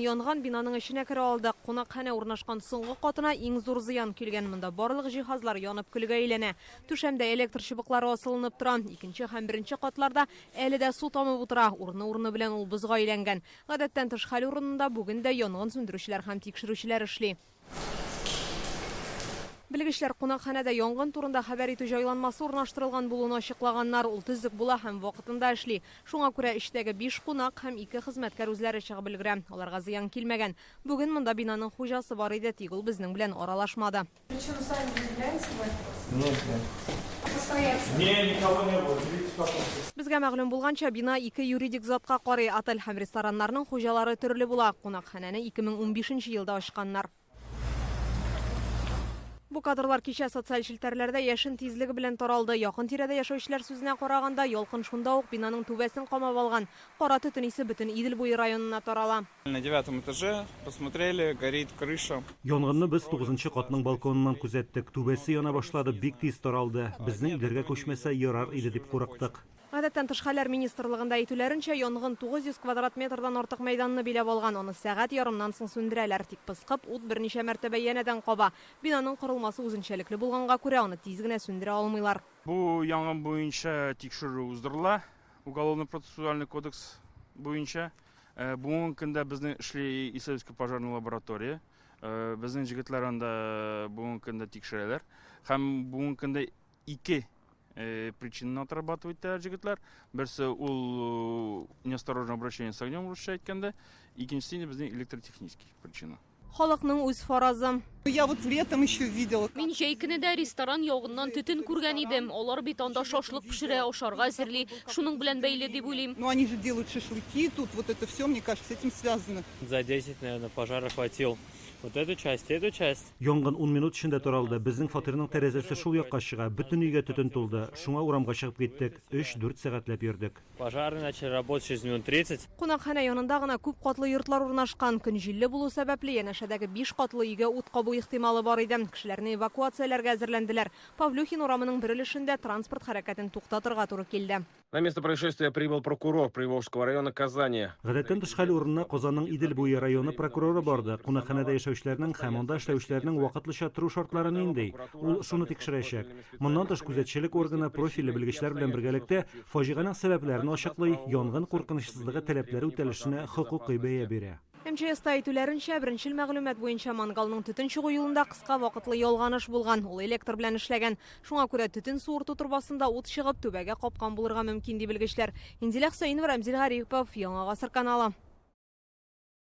янган бинаның эченә керә алды. Кунакханә урнашкан соңгы катына иң зур зыян килгән. Монда барлык җиһазлар янып көлгә әйләнә. Түшәмдә электр чыбыклары асылынып тора. Икенче һәм беренче катларда әле дә су тамып утыра. Урыны белән ул бозга әйләнгән. Гадәттән тыш хәл урынында бүген дә янгын сүндерүчеләр һәм тикшерүчеләр эшли. Белгечләр кунакханәдә янгын турында хәбәр итү җайланмасы урнаштырылган булуын ачыклаганнар. Ул төзек була һәм вакытында эшли. Шуңа күрә эштәге 5 кунак һәм 2 хезмәткәр үзләре чыгып өлгерә. Аларга зыян килмәгән. Бүген монда бинаның хуҗасы бар иде, тик ул безнең белән аралашмады. Безгә мәгълүм булганча, бина 2 юридик затка карый. Отель һәм рестораннарның хуҗалары төрле була. Кунакханәне 2015 елда ачканнар. Бу кадрлар кичә социаль челтәрләрдә яшен тизлеге белән таралды. Якын тирәдә яшәүчеләр сүзенә караганда, ялкын шунда ук бинаның түбәсен камап алган. Кара төтен исе бөтен Идел буе районына тарала. На 9 этаже посмотрели, горит крыша. Янгынны без 9-нчы катның балконыннан күзәттек. Түбәсе яна башлады, бик тиз таралды. Безнең Иделгә күчмәсә ярар иде дип курыктык. Гадәттән тыш хәлләр министрлыгында әйтүләренчә, янгын 900 квадрат метрдан артык мәйданны биләп алган. Аны сәгать ярымнан соң сүндерәләр, тик пыскып, ут берничә мәртәбә янәдән каба. Бинаның корылмасы үзенчәлекле булганга күрә, аны тиз генә сүндерә алмыйлар. Бу янгын буенча тикшерү уздырыла. Уголовно-процессуальный кодекс буенча. Бүгенге көндә безнең эшли Исәбескә пожарная лаборатория. Безнең җегетләр анда бүгенге көндә тикшерәләр. Һәм бүгенге көндә 2 причинаны отрабатывать җегетләр. Берсе ул неосторожное обращение с огнем русча әйткәндә, икенчесе безнең электротехнический причина. Халыкның үз фаразы. Я вот летом еще видела. Мин җәйкенедә ресторан ягыннан төтен күргән идем. Алар бит анда шашлык пешерә, ашарга әзерли. Шуның белән бәйле дип уйлыйм. Ну они же делают шашлыки, тут вот это все, мне кажется, с этим связано. За 10, наверное, пожар охватил. Вот эту часть, эту часть. Янгын 10 минут эчендә таралды. Безнең фатирның тәрәзәсе шул якка чыга. Бөтен өйгә төтен тулды. Шуңа урамга чыгып киттек. 3-4 сәгатьләп йөрдек. Пожары начали работать через минут 30. Кунакханә янында гына күп катлы йортлар урнашкан. Көн җилле булу сәбәпле янәшәдәге 5 катлы өйгә ут кабу ихтималы бар иде. Кешеләрне эвакуацияләргә әзерләнделәр. Павлюхин урамының берилешендә транспорт хәрәкәтен туктатырга туры килде. На место происшествия прибыл прокурор Приволжского района Казани. Гадәттән тыш хәл урынына Казанның Идел буе районы прокуроры барды. Кунакханәдә яшәүчеләрнең һәм анда эшләүчеләрнең вакытлыча тору шартлары нинди? Ул шуны тикшерәчәк. Моннан тыш күзәтчелек органы профильле белгечләр белән бергәлектә фаҗиганың сәбәпләрен ачыклый, янгын куркынычсызлыгы таләпләре үтәлешенә хокукый бәя бирә. МЧСта әйтүләренчә, беренчел мәгълүмат буенча мангалның төтен чыгу юлында кыска вакытлы ялганыш булган. Ул электр белән эшләгән. Шуңа күрә төтен суырту турбасында ут чыгып түбәгә капкан булырга мөмкин ди белгечләр. Инзилә Хөсәйнова, Рамзил Гарипов, Яңа гасыр каналы.